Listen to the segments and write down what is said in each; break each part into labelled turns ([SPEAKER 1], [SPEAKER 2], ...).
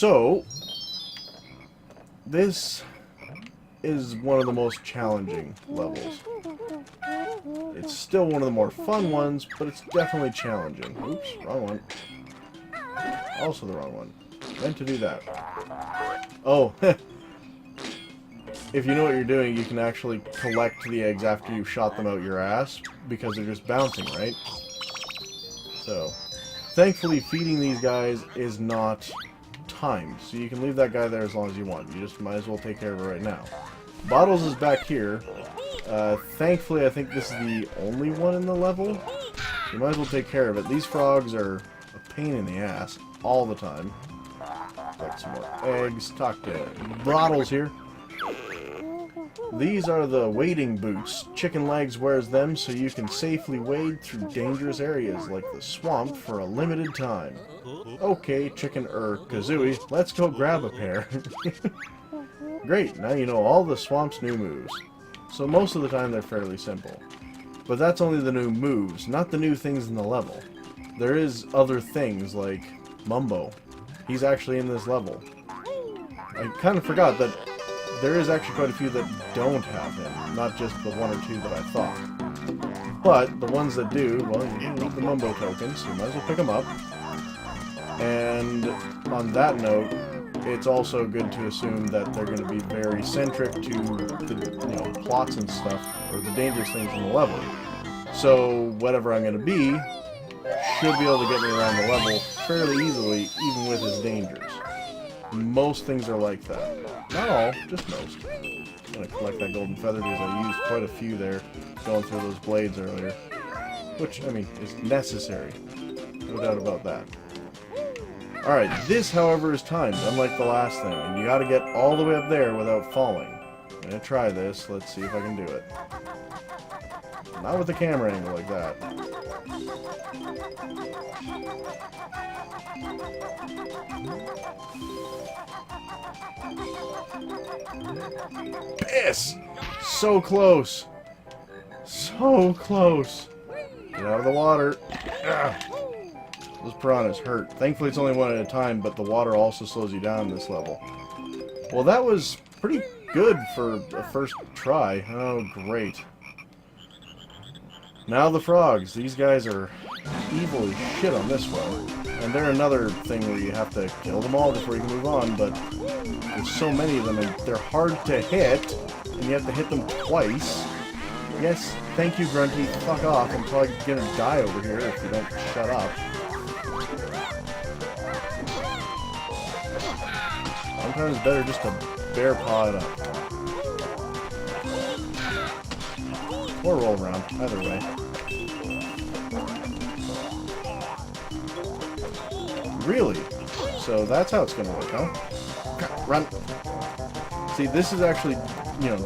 [SPEAKER 1] So, this is one of the most challenging levels. It's still one of the more fun ones, but it's definitely challenging. Oops, wrong one. Also the wrong one. Meant to do that. Oh, if you know what you're doing, you can actually collect the eggs after you've shot them out your ass, because they're just bouncing, right? So, thankfully feeding these guys is not timed, so you can leave that guy there as long as you want. You just might as well take care of it right now. Bottles is back here. Thankfully, I think this is the only one in the level. You might as well take care of it. These frogs are a pain in the ass all the time. Collect some more eggs. Talk to Bottles here. These are the wading boots. Chicken Legs wears them so you can safely wade through dangerous areas like the swamp for a limited time. Okay, Kazooie, let's go grab a pair. Great, now you know all the swamp's new moves. So most of the time they're fairly simple. But that's only the new moves, not the new things in the level. There is other things like Mumbo. He's actually in this level. I kind of forgot that there is actually quite a few that don't have him, not just the one or two that I thought. But the ones that do, well, you need the Mumbo tokens, so you might as well pick them up. And on that note, it's also good to assume that they're going to be very centric to the plots and stuff, or the dangerous things in the level. So whatever I'm going to be should be able to get me around the level fairly easily, even with his dangers. Most things are like that. Not all, just most. I'm going to collect that golden feather because I used quite a few there going through those blades earlier. Which, I mean, is necessary. No doubt about that. Alright, this, however, is timed, unlike the last thing, and you gotta get all the way up there without falling. I'm gonna try this, let's see if I can do it. Not with the camera angle like that. Piss! So close! So close! Get out of the water. Ugh. Those piranhas hurt. Thankfully it's only one at a time, but the water also slows you down this level. Well, that was pretty good for a first try. Oh, great. Now the frogs. These guys are evil as shit on this one. And they're another thing where you have to kill them all before you can move on, but there's so many of them, and they're hard to hit, and you have to hit them twice. Yes, thank you, Grunty. Fuck off. I'm probably gonna die over here if you don't shut up. Sometimes it's better just to bear paw it up. Or roll around, either way. Really? So that's how it's gonna look, huh? Run! See, this is actually,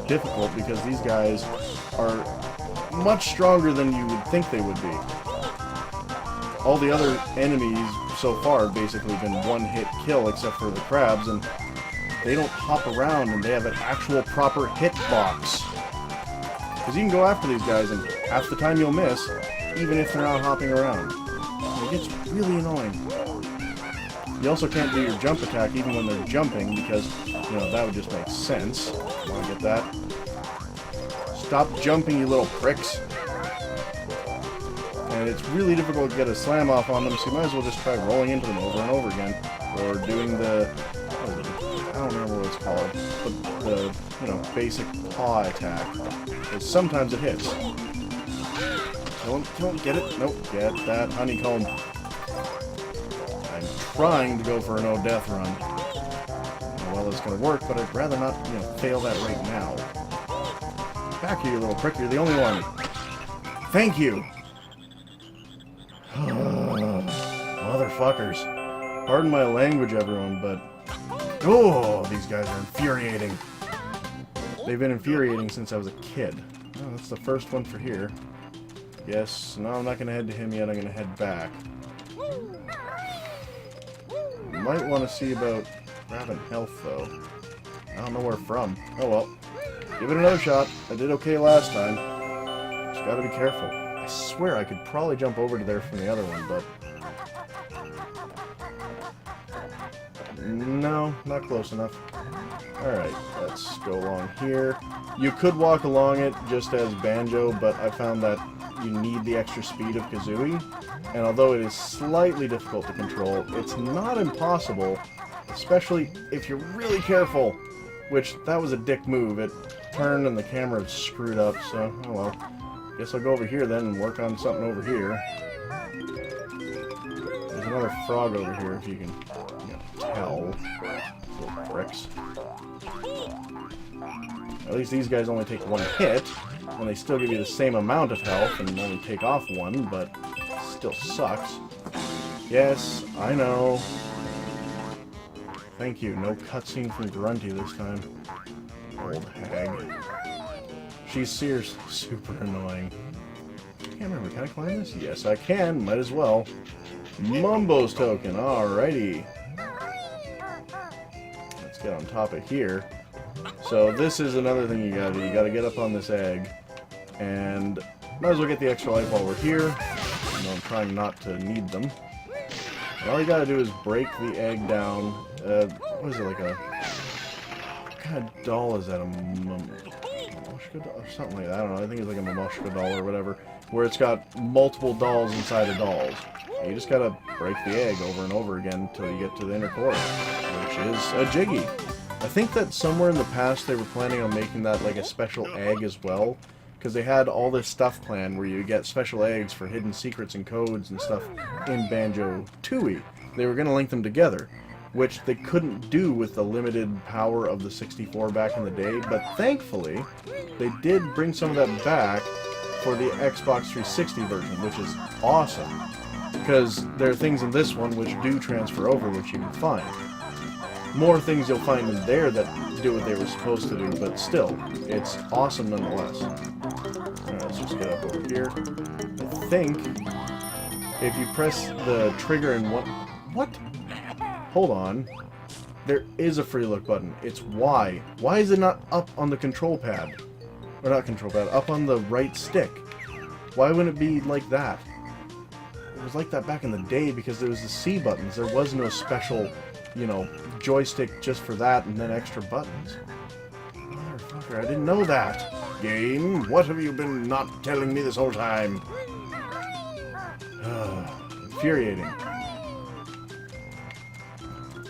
[SPEAKER 1] difficult because these guys are much stronger than you would think they would be. All the other enemies so far have basically been one-hit kill except for the crabs, and they don't hop around, and they have an actual proper hitbox. Because you can go after these guys, and half the time you'll miss, even if they're not hopping around. It gets really annoying. You also can't do your jump attack even when they're jumping, because, that would just make sense. Want to get that? Stop jumping, you little pricks. And it's really difficult to get a slam off on them, so you might as well just try rolling into them over and over again. Or doing the... I don't remember what it's called, but the, basic paw attack. Because sometimes it hits. Don't get it. Nope, get that honeycomb. I'm trying to go for a no-death run. Well, it's going to work, but I'd rather not, fail that right now. Back here, you little prick. You're the only one. Thank you! Motherfuckers. Pardon my language, everyone, but... Oh, these guys are infuriating. They've been infuriating since I was a kid. Oh, that's the first one for here. Yes, no, I'm not going to head to him yet. I'm going to head back. Might want to see about grabbing health, though. I don't know where from. Oh, well. Give it another shot. I did okay last time. Just gotta be careful. I swear I could probably jump over to there from the other one, but... No, not close enough. Alright, let's go along here. You could walk along it just as Banjo, but I found that you need the extra speed of Kazooie. And although it is slightly difficult to control, it's not impossible, especially if you're really careful. Which, that was a dick move. It turned and the camera screwed up, so, oh well. Guess I'll go over here then and work on something over here. There's another frog over here, if you can tell. Little bricks. At least these guys only take one hit, and they still give you the same amount of health and only take off one, but still sucks. Yes, I know. Thank you. No cutscene from Grunty this time. Old hag. She's seriously super annoying. I can't remember. Can I climb this? Yes, I can. Might as well. Mumbo's token. Alrighty. Let's get on top of here. So this is another thing you gotta do. You gotta get up on this egg. And might as well get the extra life while we're here. You know, I'm trying not to need them. And all you gotta do is break the egg down. What is it, like a... What kind of doll is that? A Mamoshka doll? Or something like that. I don't know. I think it's like a Mamoshka doll or whatever. Where it's got multiple dolls inside of dolls. And you just gotta break the egg over and over again until you get to the inner core, which is a Jiggy. I think that somewhere in the past they were planning on making that like a special egg as well. Because they had all this stuff planned where you get special eggs for hidden secrets and codes and stuff in Banjo Tooie. They were going to link them together, which they couldn't do with the limited power of the 64 back in the day, but thankfully, they did bring some of that back for the Xbox 360 version, which is awesome, because there are things in this one which do transfer over, which you can find. More things you'll find in there that do what they were supposed to do, but still, it's awesome nonetheless. Alright, let's just get up over here. I think if you press the trigger in one... What? Hold on. There is a free look button. It's Y. Why is it not up on the control pad? Or not control pad, up on the right stick. Why wouldn't it be like that? It was like that back in the day because there was the C buttons. There was no special, you know, joystick just for that and then extra buttons. Motherfucker, I didn't know that. Game, what have you been not telling me this whole time? Infuriating.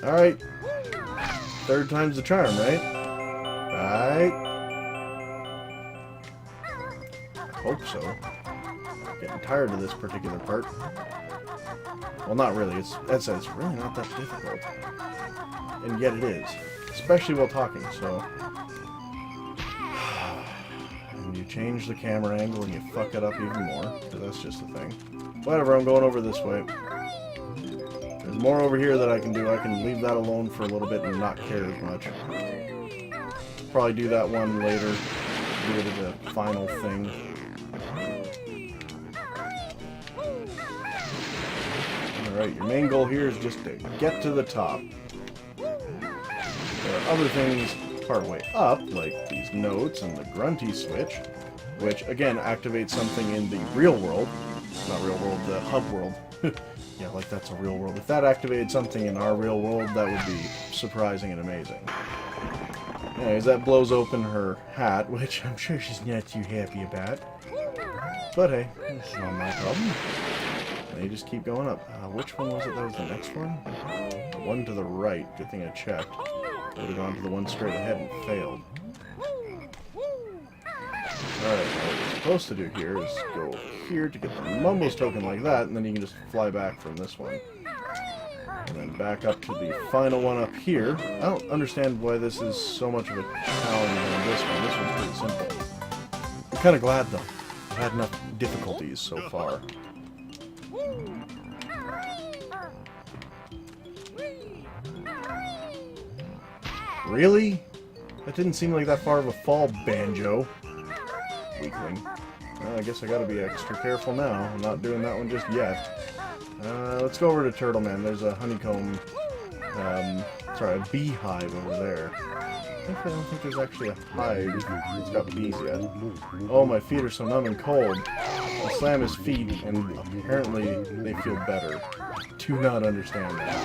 [SPEAKER 1] Alright. Third time's the charm, right? Right. I hope so. Getting tired of this particular part. Well, not really. It's really not that difficult. And yet it is. Especially while talking, so... And you change the camera angle and you fuck it up even more, because that's just the thing. Whatever, I'm going over this way. There's more over here that I can do. I can leave that alone for a little bit and not care as much. Probably do that one later. Do it as a final thing. Alright, your main goal here is just to get to the top. There are other things part way up, like these notes and the Grunty switch, which again activates something in the real world. Not real world, the hub world. Yeah, like that's a real world. If that activated something in our real world, that would be surprising and amazing. Anyways, that blows open her hat, which I'm sure she's not too happy about. But hey, it's not my problem. And you just keep going up. Which one was it that was the next one? The one to the right. Good thing I checked. I would have gone to the one straight ahead and failed. Alright, what we're supposed to do here is go here to get the Mumbo's token like that, and then you can just fly back from this one. And then back up to the final one up here. I don't understand why this is so much of a challenge than this one. This one's pretty simple. I'm kind of glad, though. I've had enough difficulties so far. Really? That didn't seem like that far of a fall, Banjo. Weakling. Well, I guess I gotta be extra careful now. I'm not doing that one just yet. Let's go over to Turtle Man. There's a honeycomb, sorry, a beehive over there. I don't think there's actually a hive. It's got bees yet. Oh, my feet are so numb and cold. I slam his feet, and apparently they feel better. Do not understand that.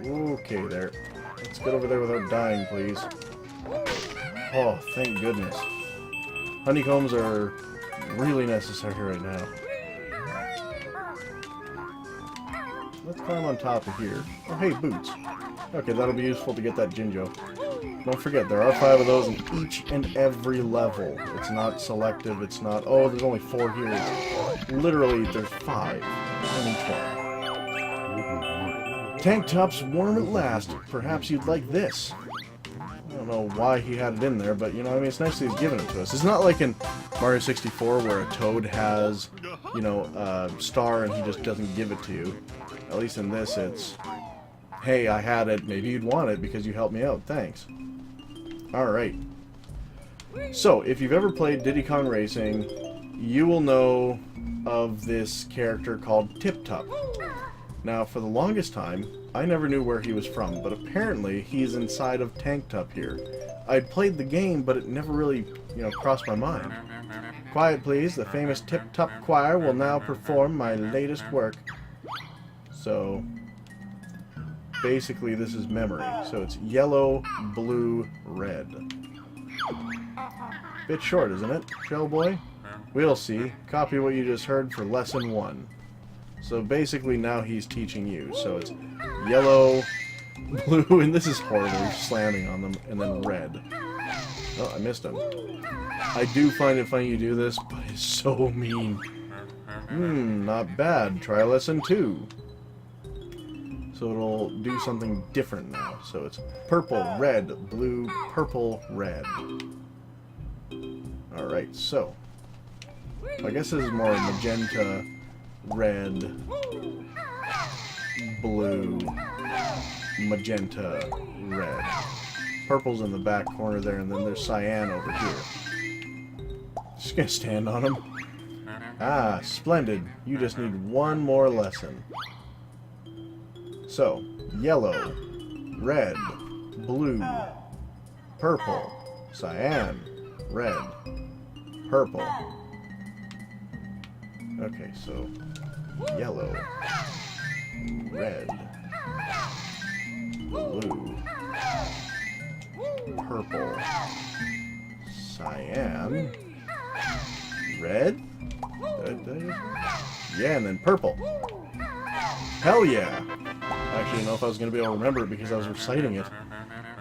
[SPEAKER 1] Okay, there. Let's get over there without dying, please. Oh, thank goodness. Honeycombs are really necessary right now. Let's climb on top of here. Oh, hey, boots. Okay, that'll be useful to get that Jinjo. Don't forget, there are 5 of those in each and every level. It's not selective, it's not, oh, there's only 4 here. It's literally, there's 5 in each one. Tank Top's warm at last. Perhaps you'd like this. I don't know why he had it in there, but, you know, I mean, it's nice that he's giving it to us. It's not like in Mario 64 where a Toad has, you know, a star and he just doesn't give it to you. At least in this, it's, hey, I had it, maybe you'd want it because you helped me out, thanks. Alright. So, if you've ever played Diddy Kong Racing, you will know of this character called Tip Top. Now, for the longest time, I never knew where he was from, but apparently he's inside of Tank Top here. I'd played the game, but it never really, you know, crossed my mind. Quiet, please. The famous Tip Top Choir will now perform my latest work. So, basically this is memory. So it's yellow, blue, red. Bit short, isn't it, Shellboy? We'll see. Copy what you just heard for lesson 1. So basically now he's teaching you. So it's yellow, blue, and this is horrible, he's slamming on them, and then red. Oh, I missed him. I do find it funny you do this, but it's so mean. Not bad. Try lesson 2. So it'll do something different now. So it's purple, red, blue, purple, red. Alright, so I guess this is more magenta, red, blue, magenta, red. Purple's in the back corner there, and then there's cyan over here. Just gonna stand on him. Ah, splendid. You just need one more lesson. So, yellow, red, blue, purple, cyan, red, purple. Okay, so yellow, red, blue, purple, cyan, red? Yeah, and then purple. Hell yeah! I actually didn't know if I was going to be able to remember it because I was reciting it.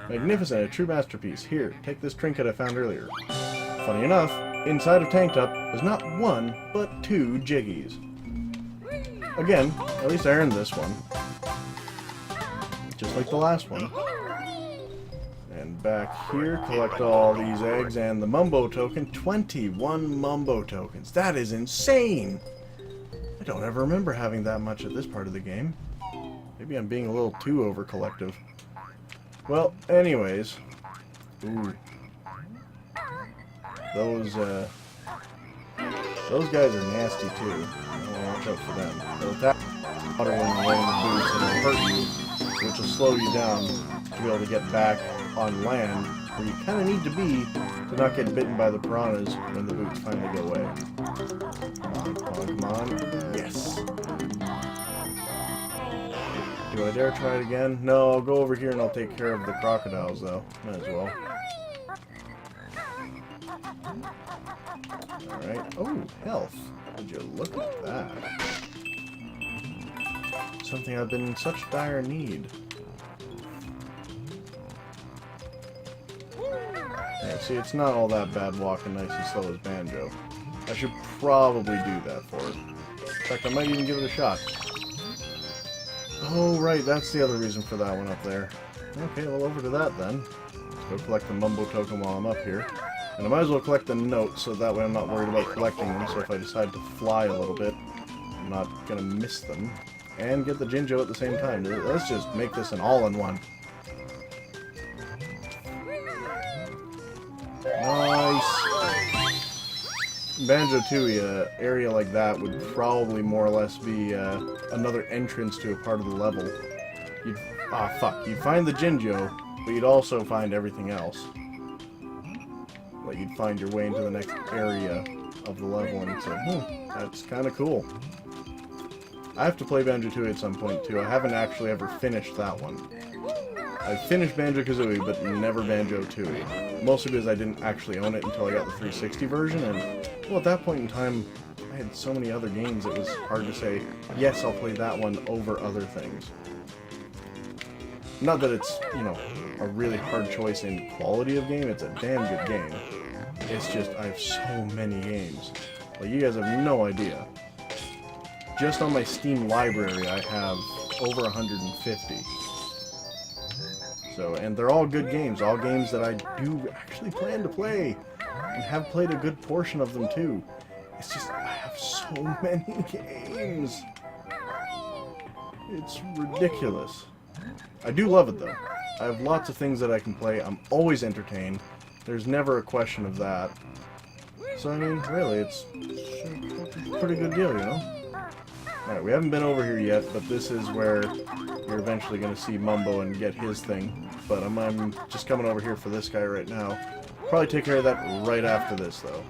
[SPEAKER 1] Magnificent, a true masterpiece. Here, take this trinket I found earlier. Funny enough, inside of Tank Top is not 1, but 2 Jiggies. Again, at least I earned this one. Just like the last one. And back here, collect all these eggs and the Mumbo token. 21 Mumbo tokens. That is insane! I don't ever remember having that much at this part of the game. Maybe I'm being a little too over-collective. Well, anyways. Ooh. Those guys are nasty too. Watch out for them. They'll attack water when you're wearing the boots and they'll hurt you, which will slow you down to be able to get back on land, where you kind of need to be to not get bitten by the piranhas when the boots finally go away. Come on, come on, come on. Yes! Do I dare try it again? No, I'll go over here and I'll take care of the crocodiles, though. Might as well. Alright. Oh, health. Would you look at that? Something I've been in such dire need. Yeah, see, it's not all that bad walking nice and slow as Banjo. I should probably do that for it. In fact, I might even give it a shot. Oh, right, that's the other reason for that one up there. Okay, well, over to that then. Let's go collect the Mumbo token while I'm up here. And I might as well collect the notes, so that way I'm not worried about collecting them, so if I decide to fly a little bit, I'm not gonna miss them. And get the Jinjo at the same time. Let's just make this an all-in-one. Nice! Banjo-Tooie, an area like that would probably more or less be another entrance to a part of the level. You'd find the Jinjo, but you'd also find everything else. Like, you'd find your way into the next area of the level, and you'd say, that's kind of cool. I have to play Banjo Kazooie at some point too. I haven't actually ever finished that one. I finished Banjo Kazooie, but never Banjo Tooie. Mostly because I didn't actually own it until I got the 360 version, and well, at that point in time, I had so many other games, it was hard to say, yes, I'll play that one over other things. Not that it's, you know, a really hard choice in quality of game, it's a damn good game. It's just, I have so many games. Like, you guys have no idea. Just on my Steam library, I have over 150. So, and they're all good games, all games that I do actually plan to play, and have played a good portion of them too. It's just, I have so many games. It's ridiculous. I do love it though. I have lots of things that I can play. I'm always entertained. There's never a question of that. So, I mean, really, it's a pretty good deal, you know? Alright, we haven't been over here yet, but this is where you're eventually going to see Mumbo and get his thing. But I'm just coming over here for this guy right now. Probably take care of that right after this, though.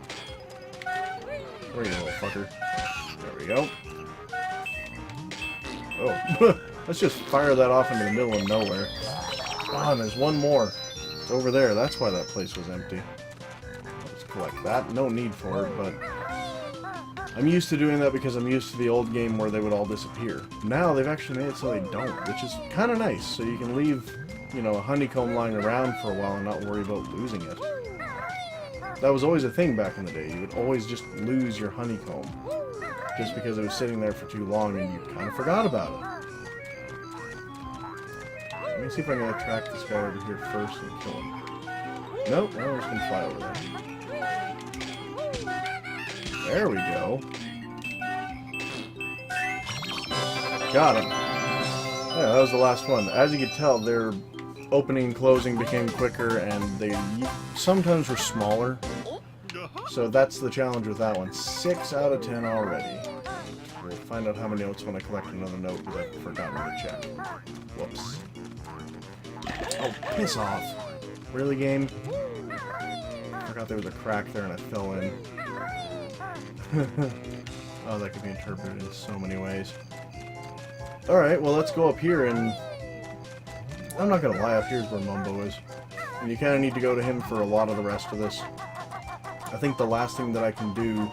[SPEAKER 1] Where are you, little fucker? There we go. Oh, let's just fire that off into the middle of nowhere. Oh, and there's one more. It's over there. That's why that place was empty. Let's collect that. No need for it, but I'm used to doing that because I'm used to the old game where they would all disappear. Now they've actually made it so they don't, which is kind of nice. So you can leave, you know, a honeycomb lying around for a while and not worry about losing it. That was always a thing back in the day. You would always just lose your honeycomb just because it was sitting there for too long and you kind of forgot about it. Let me see if I can attract this guy over here first and kill him. Nope, no, we're just going to fly over there. There we go. Got him. Yeah, that was the last one. As you can tell, their opening and closing became quicker, and they sometimes were smaller. So that's the challenge with that one. 6 out of 10 already. We'll find out how many notes when I collect another note, because I've forgotten to check. Whoops. Oh, piss off. Really, game? I forgot there was a crack there and I fell in. Oh, that could be interpreted in so many ways. Alright, well, let's go up here, and I'm not gonna lie, up here's where Mumbo is. And you kind of need to go to him for a lot of the rest of this. I think the last thing that I can do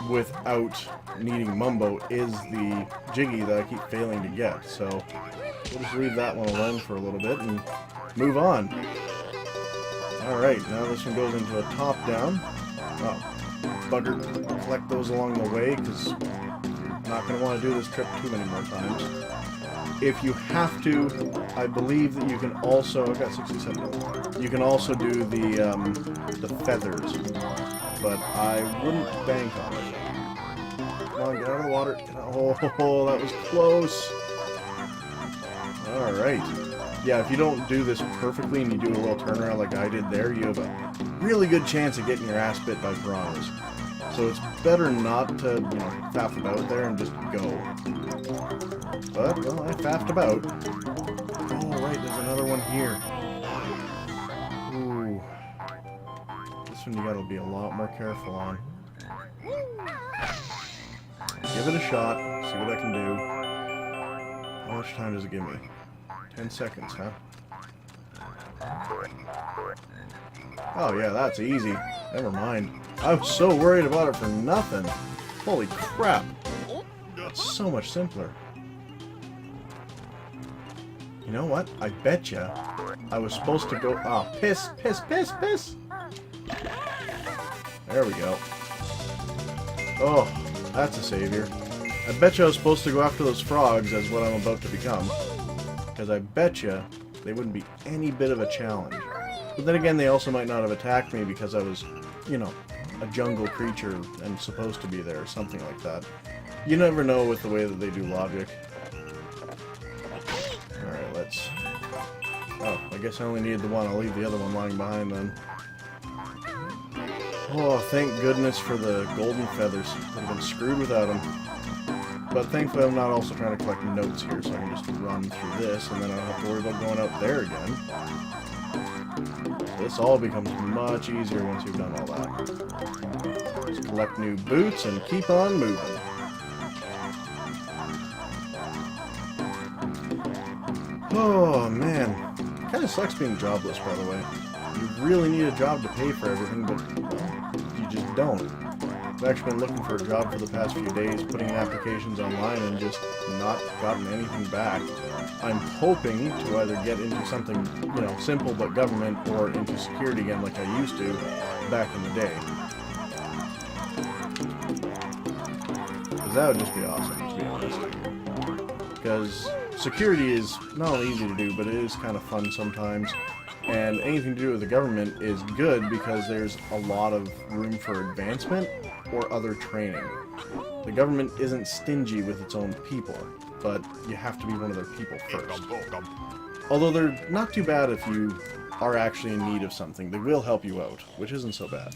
[SPEAKER 1] without needing Mumbo is the Jiggy that I keep failing to get, so we'll just leave that one alone for a little bit and move on. Alright, now this one goes into a top-down. Oh, bugger, collect those along the way, because you're not going to want to do this trip too many more times. If you have to, I believe that you can also, I've got 67, you can also do the feathers, but I wouldn't bank on it. Come on, get out of the water. Oh, that was close. Alright. Yeah, if you don't do this perfectly and you do a little turnaround like I did there, you have a really good chance of getting your ass bit by piranhas. So it's better not to, you know, faff about there and just go. But, well, I faffed about. Oh, right, there's another one here. Ooh. This one you gotta be a lot more careful on. Give it a shot, see what I can do. How much time does it give me? 10 seconds, huh? Oh yeah, that's easy. Never mind. I was so worried about it for nothing. Holy crap. It's so much simpler. You know what? I betcha I was supposed to go... Ah, oh, piss, piss, piss, piss! There we go. Oh, that's a savior. I betcha I was supposed to go after those frogs as what I'm about to become. Because I betcha they wouldn't be any bit of a challenge. But then again, they also might not have attacked me because I was, you know, a jungle creature and supposed to be there or something like that. You never know with the way that they do logic. Alright, let's... Oh, I guess I only needed the one. I'll leave the other one lying behind then. Oh, thank goodness for the golden feathers. Would have been screwed without them. But thankfully I'm not also trying to collect notes here, so I can just run through this, and then I don't have to worry about going out there again. So this all becomes much easier once you've done all that. Just collect new boots and keep on moving. Oh, man. Kind of sucks being jobless, by the way. You really need a job to pay for everything, but you just don't. I've actually been looking for a job for the past few days, putting in applications online and just not gotten anything back. I'm hoping to either get into something, you know, simple but government, or into security again like I used to back in the day. Because that would just be awesome, to be honest. Because security is not only easy to do, but it is kind of fun sometimes. And anything to do with the government is good because there's a lot of room for advancement or other training. The government isn't stingy with its own people, but you have to be one of their people first. Although they're not too bad if you are actually in need of something. They will help you out, which isn't so bad.